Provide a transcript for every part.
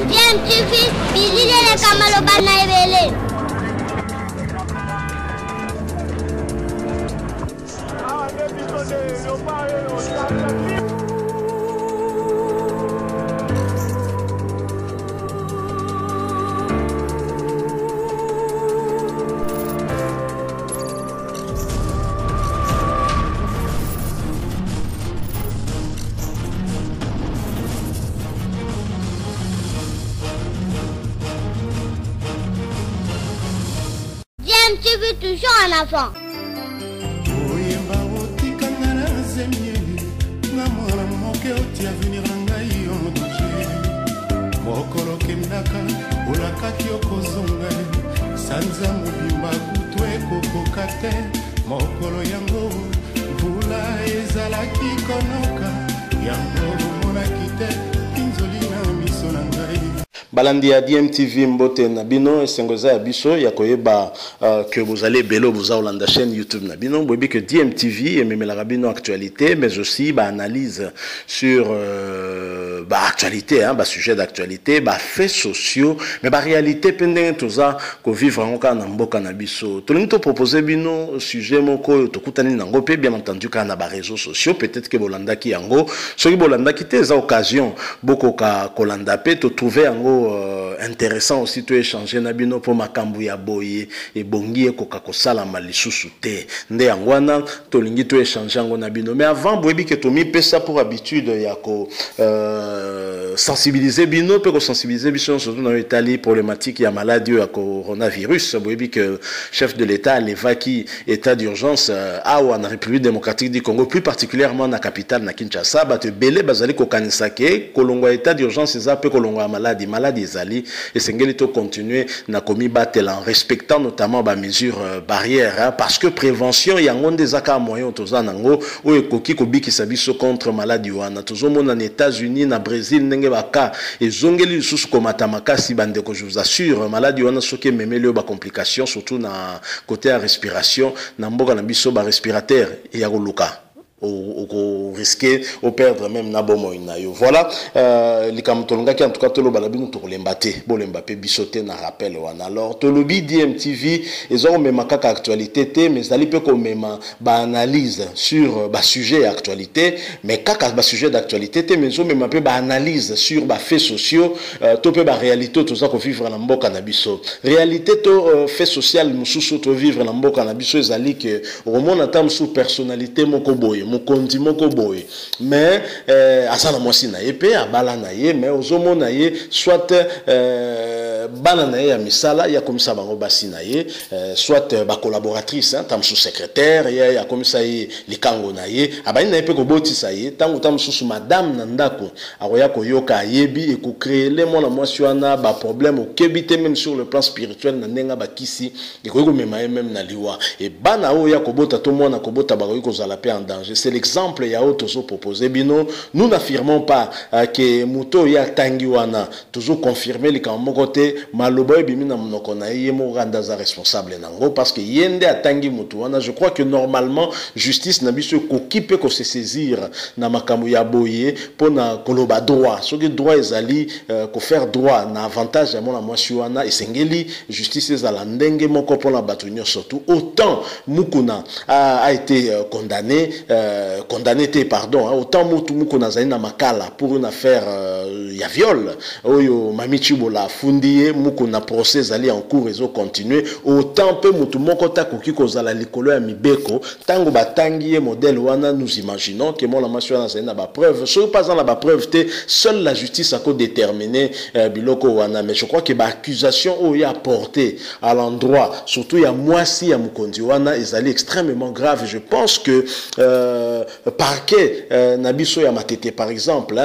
DMTV, bilile kamalo bana ebele. DMTV toujours en avant. Sanza mubimba kutwe kokokate mokolo yango vula ezalaki konoka yango monakite kinzoli na miso na ngai. Balandi ya DMTV mbote na bino esengoza ya biso ya koyeba que vous allez belo vous a la chaîne YouTube na bino bobi que DMTV et même la rabino actualité mais aussi analyse sur actualité hein sujet d'actualité faits sociaux mais réalité pendant tout ça ko vivre encore na mboka na biso to lingi to proposer bino sujet moko to kutani nango pe bien entendu kana réseaux sociaux peut-être que bolanda ki yango soki bolanda ki te za occasion boko ka kolanda pe to trouver yango intéressant aussi to échanger na bino pour makambu ya boye et bongi ekoka kosala malisusu te nde yangwana to lingi to échanger yango na bino mais avant boyebi que to mi pesa pour habitude ya ko sensibiliser bino pe ko sensibiliser biso surtout dans l'Italie problématique ya maladie ya coronavirus boyebi que chef de l'état alevaki état d'urgence awa na République démocratique du Congo plus particulièrement na capitale na Kinshasa bato belé bazali ko kanisa ke kolongwa état d'urgence eza pe kolongwa maladie ezali et sengeli to continuer na komi batela en respectant notamment ba mesures barrières hein, parce que prévention yango ndezaka moyen toza nango o ekoki kobikisa biso contre maladie wana tozomona na États-Unis na Brésil ndenge baka ezongeli lisusu komata makasi bandeko je vous assure maladie wana soki memeli ba complications surtout na côté ya respiration na mboka na biso ba respirateur ya koluka au risquer au perdre même na bomo inayo voilà likamtolonga qui en tout cas tolo balabino to lembate bolembape bisoté na rappel wana alors to lobi DMTV ezoro mema kaka actualité te mais ali pe ko mema ba analyse sur ba sujet actualité mais kaka ba sujet d'actualité te mais zo mema pe ba analyse sur ba faits sociaux to pe ba réalité to za ko vivre na mboka na biso réalité to fait social mususu to vivre na mboka na biso ezali que romona tam sous personnalité moko boye mokondi moko boye mais asala mwasi na ye pe abala na ye mais ozomo na ye soit bana na ye ya misala ya komisa bango basi na ye soit ba collaboratrice hein tam sous secrétaire ya komisa ye likango na ye abani na ye pe ko botisa ye tango tam sous madame na ndako akoya koyoka yebi et ko créer les mona mwasi wana ba problème au kebite même sur le plan spirituel na ndenga bakisi et ko mema ye même na liwa et bana o ya kobota to mona kobota ba ko zala pe en danger. C'est l'exemple ya otozo proposé bino nous n'affirmons pas que muto ya tangiwana toujours confirmer les kamokote maloboy bimina monoko na ye mo randa za responsable nango parce que yende atangi muto wana je crois que normalement justice na biso ko kipe ko se saisir na makamu ya boye pona koloba droit soki droit ezali ko faire droit na avantage ya mona mwasi wana esengeli justice ezala ndenge moko pona batunyo surtout autant mukuna a été condamné pardon, autant mutu na zali na makala pour une affaire ya viol oyo mamichi bola fundiye muku na procès ali en cours ezo continuer autant peu mutu moko ta koki kozala likolo ya mibeko tango batangiye modèle wana nous imaginons que mon la masio na zali na ba preuve so pas dans la ba preuve te seule la justice a ko déterminer biloko wana mais je crois que ba accusation o ya porté à l'endroit surtout ya mwasi ya mukondi wana ezali extrêmement grave. Je pense que parquet nabiso ya matete par exemple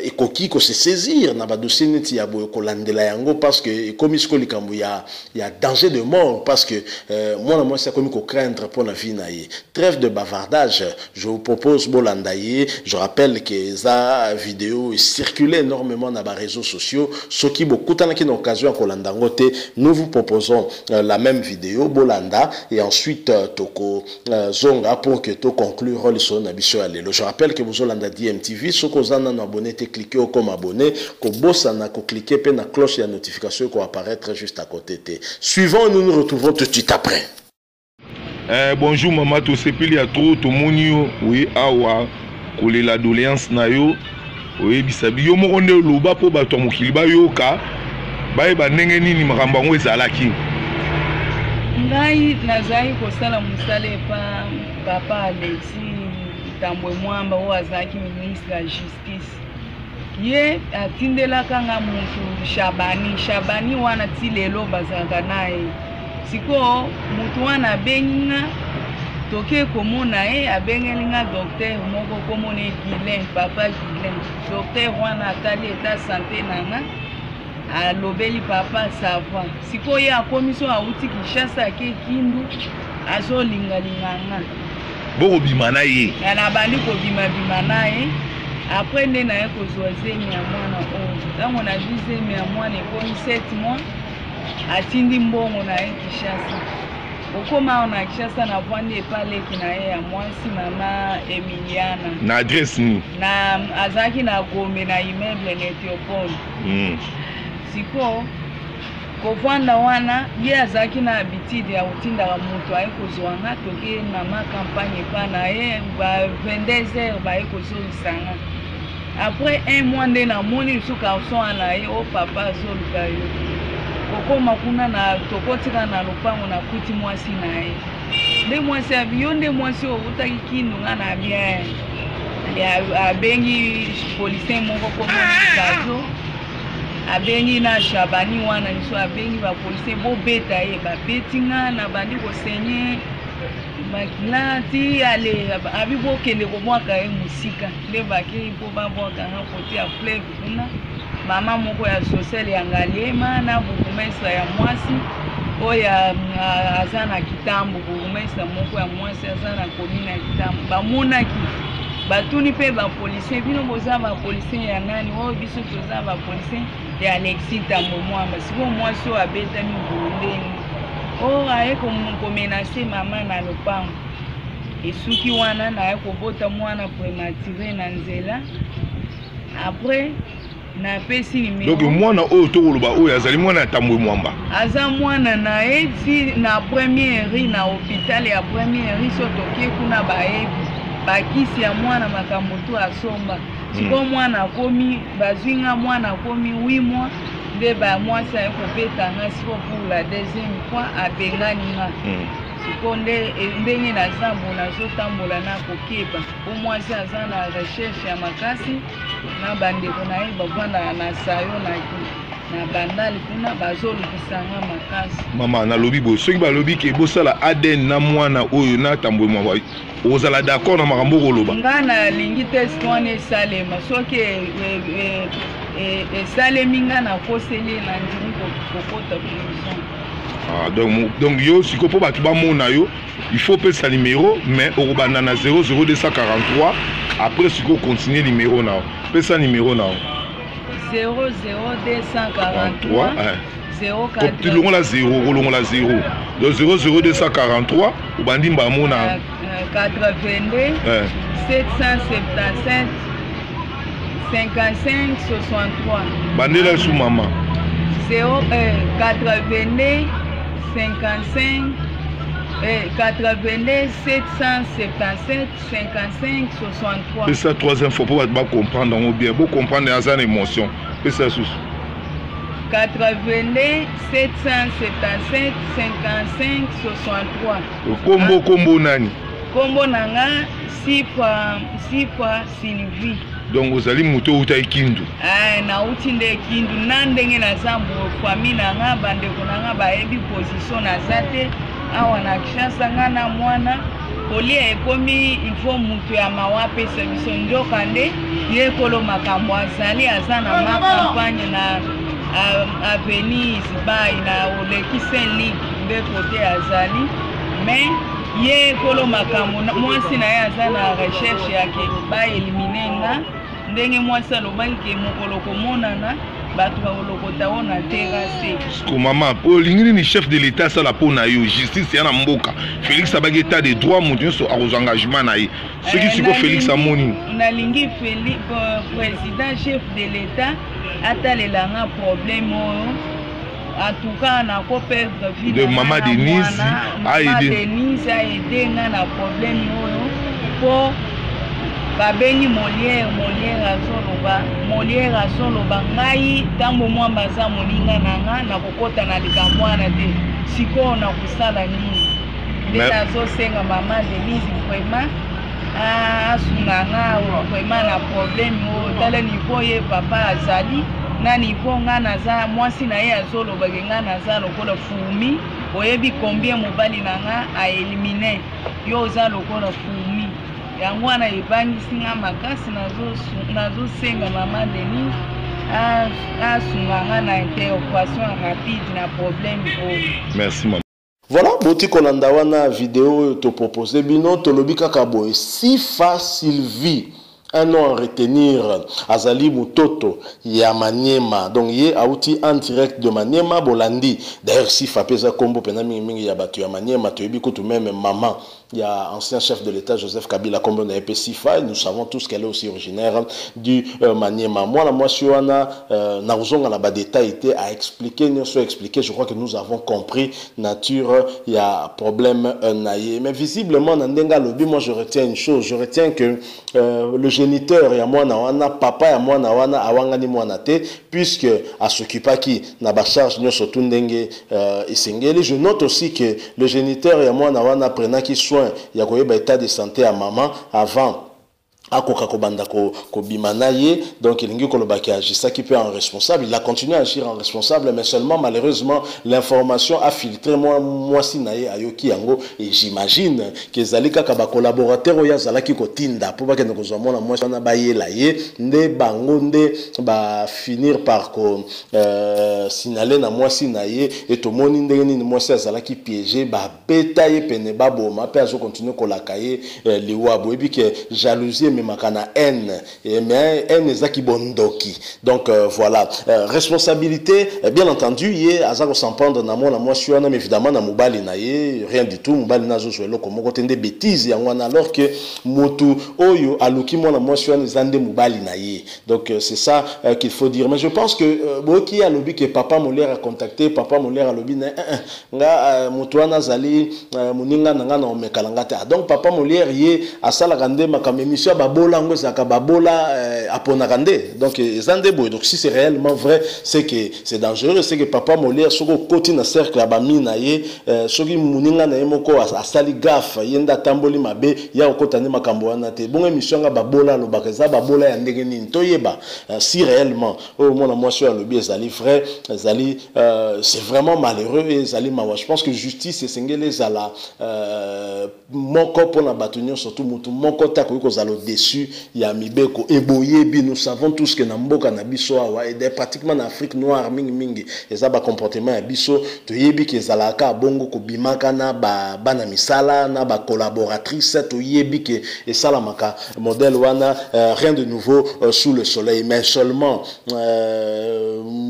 et koki ko se saisir na ba dossier neti ya boyo ko landela yango Congo parce que comme il y a danger de mort parce que moi c'est comme qu'on craindre pour la vie naïe. Trêve de bavardage. Je vous propose Bolandaye. Je rappelle que ça vidéo circulait énormément dans les réseaux sociaux. Ce qui beaucoup tant qu'il occasion à Kolandangote, nous vous proposons la même vidéo Bolanda et ensuite Toko Zonga pour que to conclure le son abisho alelo. Je rappelle que vous Olanda DMTV, ce que vous en abonné, cliquez comme abonné, que bossa na cliquer pe na cloche et la notification qui va apparaître juste à côté. Suivant, nous nous retrouvons tout de suite après. Bonjour maman, tout ce qu'il y a trop tout monio, oui awa, coller la doléance na yo, oui bisabi yo mo onde loba po bato mokili ba yo ka, ba ba ndenge nini makamba ngo ezalaki. Ngai nazai kosala musale pa papa Alexis Tambwe Mwamba o azaki ministre ya justice. Ye atindela kanga mutu Shabani wana ti lelo bazaka naye. Siko mutu wana benga toke komona abengelinga docteur moko komone Guilain, papa Guilain. Docteur wana atali eta santé nanga alobeli papa savoir. Siko ye akomiso auti Kinshasa ke Kindu azolinga-linganga. Boko bima na ye. Na bandi ko bima na ye. Après nde na ye kozwa zemi ya mwana oyo. Ntango na zwi zemi ya mwana ekomi 7 mois atindi mbongo na ye Kinshasa. Okoma na Kinshasa na vwandi epaleki na ye ya mwasi mama Emiliana. Na adresse ni? Na azaki na Gombe na immeuble na Ethiopole. Siko kovanda wana ye azaki na habitude ya utindaka mutu aye kozwanga toke na ma campagne pa na ye ba 22h ba ye kozolisanga. Après un mois nde na moni su garçon na ye o papa azoluka yo. Kokoma kuna na tokotika na lupango na kuti mwasi na ye. Nde mwasi abiyo nde mwasi o utaki Kindu nga na bien. Ya bengi policier moko koma kazo. Abengi na Shabani wana niso abengi ba policier bo beta ye ba betinga na bandi ko senye makilati ale abibo kende ko mwaka ye musika nde baki ko ba mwaka na koti ya fleuve kuna mama moko ya social ya ngaliema na bukumesa ya mwasi oya azana kitambo bukumesa moko ya mwasi azana komina ya kitambo bamonaki batuni pe ba policier bino boza ba policier ya nani o biso toza ba policier ya Alexis Tambwe Mwamba siko mwasi o abeta mi bondeni o aye ko menacer mama na lopango esuki wana na aye kobota mwana prématuré na nzela après na pesi numéro. Donc mwana oyo tokoloba oyo azali mwana ya Tambwe Mwamba. Aza mwana na eti na première ri na hôpital ya première ri so toke kuna baebi bakisi ya mwana makambo tu asomba. Siko mwana komi bazwinga mwana komi 8 mois nde ba mwasi aye kobetanga siko pour la deuxième fois abengani nga. Siko ndenge na zambo nazotambola na kokeba o mwasi aza na recherche ya makasi na bandeko na ye bavanda na sayo na bandali kuna bazolukisanga makasi. Mama nalobi bo soki balobi ke bosala ADN na mwana oyo na Tambwe Mwamba ozala d'accord na makambo koloba? Nga na lingi test wana esalema soki esalemi nga na koseli na ndimi kokota prison. Donc yo siko po bato bamona yo il faut pesa numéro mais okobanda na 00243 après siko continuer numéro na pesa numéro na 00243 04 longola 0 kolongola 0 donc 00243 obandi mbamona 82 777 55 63 bandela sous maman 82 55 82 777 55 63. C'est ça troisième fois pour comprendre bien, pour comprendre les émotions. C'est ça sous 82 777 55 63. Combo nani? Combo nanga Sipa Sylvie. Donc vous allez monter au Kindu. Na utinde Kindu nandenge na zambo famille nanga bandeko nanga baebi position na zate awa na Kinshasa ngana mwana kolia ekomi il faut mutu ya mawape service ndoka nde ye kolo makambo azali azana ma campagne à Venise bai na oleki Saint-Luc de côté azali mais ye kolo makambo mwasi na ye aza na recherche yake ba éliminer nga ndenge mwasi alobaki ke mokolo komonana bato bakolokota ona terrasse ko mama po lingini ni chef de l'état ça la pona yo justice ya na mboka Félix abaki état de droit monte so a engagement na ye ce qui siko Félix amoni nalingi Félix président chef de l'état atalela nga problème en tout cas na ko perdre vie de maman Denise a aidé nga na problème oyo po babengi Molière azoloba ngai ntango mwamba aza moninga na nga na kokota na likambo wana te sikoyo na kosala nini nde nazosenga mama Denise vraiment asunga nga vraiment na problème oyo tala niveau ye papa azali na niveau nga naza mwasi na ye azolobake nga naza lokola fumi oyebi combien mobali na nga aélimine yo oza lokola fumi yango wana ebangisi nga makasi nazosenga mama Denise asunga nga na interrogation rapide na problème oyo. Merci maman. Voilà, boti kolanda wana vidéo te proposer bino tolobi kaka boy Sifa Sylvie. Un nom à retenir, Azali Mutoto, ya Maniema. Donc, yé outil en direct de Maniema, Bolandi. D'ailleurs, si Fapeza Kombo, Penami Mingi Yabatu, ya Maniema, tu es tout même maman. Il y a ancien chef de l'État, Joseph Kabila, Kombo na EP Sifa, et nous savons tous qu'elle est aussi originaire du Maniema. Moi, la moitié-wana, Naouzong, la détail était à expliquer, nous soit expliqué, je crois que nous avons compris, nature, il y a problème, naïe. Mais visiblement, Nandenga Lobby, moi, je retiens une chose, je retiens que le géniteur ya mwana wana papa ya mwana wana awangani mwana te puisque a s'occupa qui na ba charge nyoso tundenge isengeli. Je note aussi que le géniteur ya mwana wana prenaki soin ya koyeba état de santé à maman avant akoka kobanda ko bimanaye. Donc il ngi kolobaki agissa qui peut en responsable, il a continué à agir en responsable, mais seulement malheureusement l'information a filtré moi sinaye ayoki yango, et j'imagine que zalika ka ba collaborateur oya zalaki ko tinda pour ba ke ko zomona moi na bayela ye nde bango nde ba finir par ko signaler na moi sinaye et to moni ndenge ni moi sa zalaki piégé ba beta ye pene ba boma pe azo continuer ko lakaye liwabo et puis que jalousie makana haine, mais haine ezaki bondoki. Donc voilà, responsabilité bien entendu yé azako s'en prendre na moi suis mais évidemment na mobali na yé rien du tout, mobali na zo zo comme côté des bêtises ya ngwana alors que motu oyo aluki moi suis zande mobali na yé. Donc c'est ça qu'il faut dire. Mais je pense que boki a lobby que papa Molière a contacté, papa Molière a lobby na nga motu wana zali muninga nga na omekalanga te. Donc papa Molière yé asala gande makam émission bolango zaka babola aponakande. Donc donc si c'est réellement vrai, c'est que c'est dangereux, c'est que papa Molière soko koti na cercle ya bamina ye soki muninga na yemoko asali gaffe yenda tamboli mabe ya okotane makambo wana te. Bon émission nga babola lo bakeza babola ya ndenge nini toyeba si réellement au mona moi sur le biais zali vrai zali c'est vraiment malheureux et zali mawa. Je pense que justice esengele zala moko pona batunyo surtout mutu moko ta ko zalo déçu ya mibeko eboyebi. Nous savons tous que na mboka na biso awa et pratiquement en Afrique noire mingi eza ba comportement ya biso to yebi ke zalaka bongo ko bimaka na ba bana misala na ba collaboratrice to yebi ke esala maka modèle wana rien de nouveau sous le soleil, mais seulement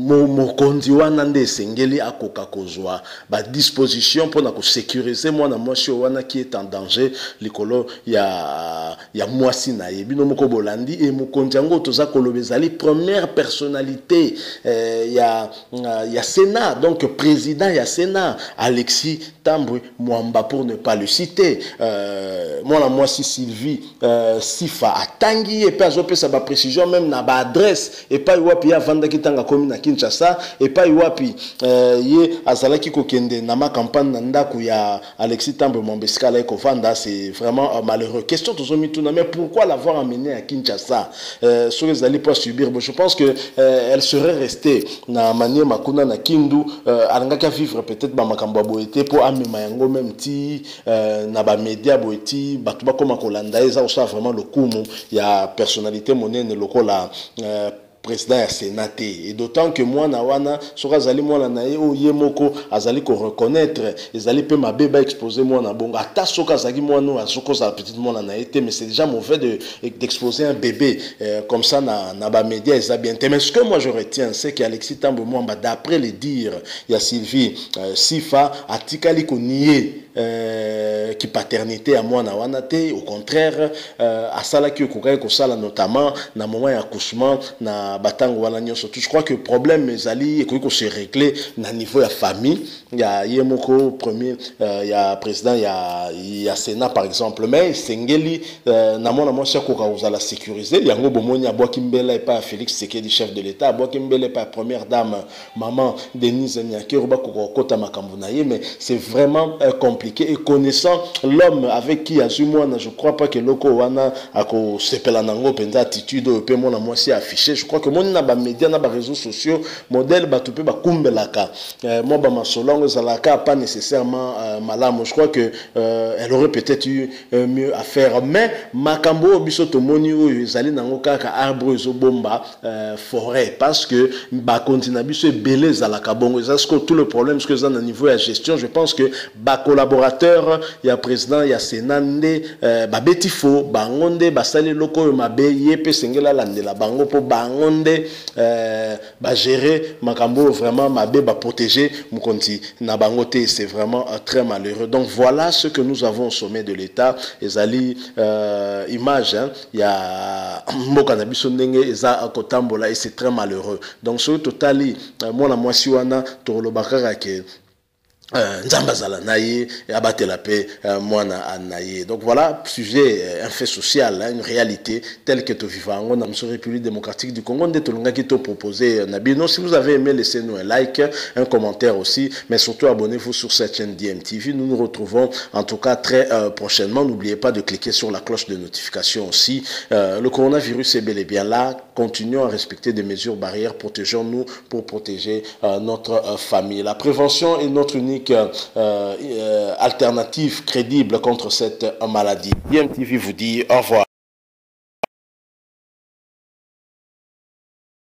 mokondi wana nde sengeli akoka kozwa ba disposition pour na ko sécuriser mwana mwasi wana qui est en danger likolo ya mwasi na yebino moko bolandi et mokonzi yango toza kolobezali première personnalité ya Sénat, donc président ya Sénat Alexis Tambwe Mwamba pour ne pas le citer. Mwana mwasi Sylvie Sifa atangi et pas opesa ba précision même na ba adresse et pas wapi ya vanda kitanga komi na Kinshasa et pas wapi ye azalaki kokende na ma campagne na ndaku ya Alexis Tambwe Mwamba skala ko vanda. C'est vraiment malheureux. Question tozomi tuna, mais pourquoi l'avoir amené à Kinshasa sur les alliés pour subir? Je pense que elle serait restée na manière makuna na Kindu alangaka vivre peut-être ba makambo boete pour amema yango même ti na ba média boeti batuba koma kolanda eza osa vraiment le kumu ya personnalité monene lokola président ya Sénat et d'autant que moi na wana soka zali mwana na ye o yemoko azali ko reconnaître ezali pe mabe ba exposer moi na bonga ata soka zaki mwana azoko za petite mwana na été mais c'est déjà mauvais d'exposer un bébé comme ça na ba média ça bien mais ce que moi je retiens c'est qu'Alexis Tambo Mwamba d'après les dires il y a Sylvie Sifa atikali ko nier qui paternité à moi na wana te au contraire à sala ki okokai ko sala notamment na moment ya accouchement na batango wana nyonso tout je crois que problème ezali ekoki ko se régler na niveau ya famille ya yemoko premier ya président ya Sénat par exemple mais sengeli na mona moi chako ka uzala sécuriser yango bomoni abwaki mbela et pas Félix Tshisekedi chef de l'état abwaki mbela et pas première dame maman Denise Nyakero ba ko kota makambo na ye mais c'est vraiment compliqué et connaissant l'homme avec qui Azumwana je crois pas que loko wana ako sepela nango penza attitude pe mona moi si affiché je crois que mon na ba média na ba réseaux sociaux modèle ba topé ba kumbelaka moi ba masolongo zalaka pas nécessairement malamu je crois que elle aurait peut-être eu mieux à faire mais makambo biso to moni oyo ezali nango kaka arbre zo bomba forêt parce que ba continue biso belé zalaka bongo est-ce que tout le problème ce que ça na niveau de gestion je pense que ba collaborateur il y a président il y a Sénat ba betifo bangonde basali loko mabe yepe sengela landela bango po bangonde ba gérer makambo vraiment mabe ba protéger mukonti na bangote c'est vraiment très malheureux donc voilà ce que nous avons au sommet de l'État ezali image il y a mboka na biso ndenge eza kotambola et c'est très malheureux donc ce totali mona mwasi wana to lobakaka ke nzamba zala naye abatela pe mwana anaye donc voilà sujet un fait social une réalité telle que tu vivons dans la République démocratique du Congo de tolonga qui te proposer nabino si vous avez aimé laissez-nous un like un commentaire aussi mais surtout abonnez-vous sur cette chaîne DMTV nous nous retrouvons en tout cas très prochainement n'oubliez pas de cliquer sur la cloche de notification aussi le coronavirus est bel et bien là continuons à respecter des mesures barrières protégeons-nous pour protéger notre famille la prévention est notre unique alternative crédible contre cette maladie. DMTV vous dit au revoir.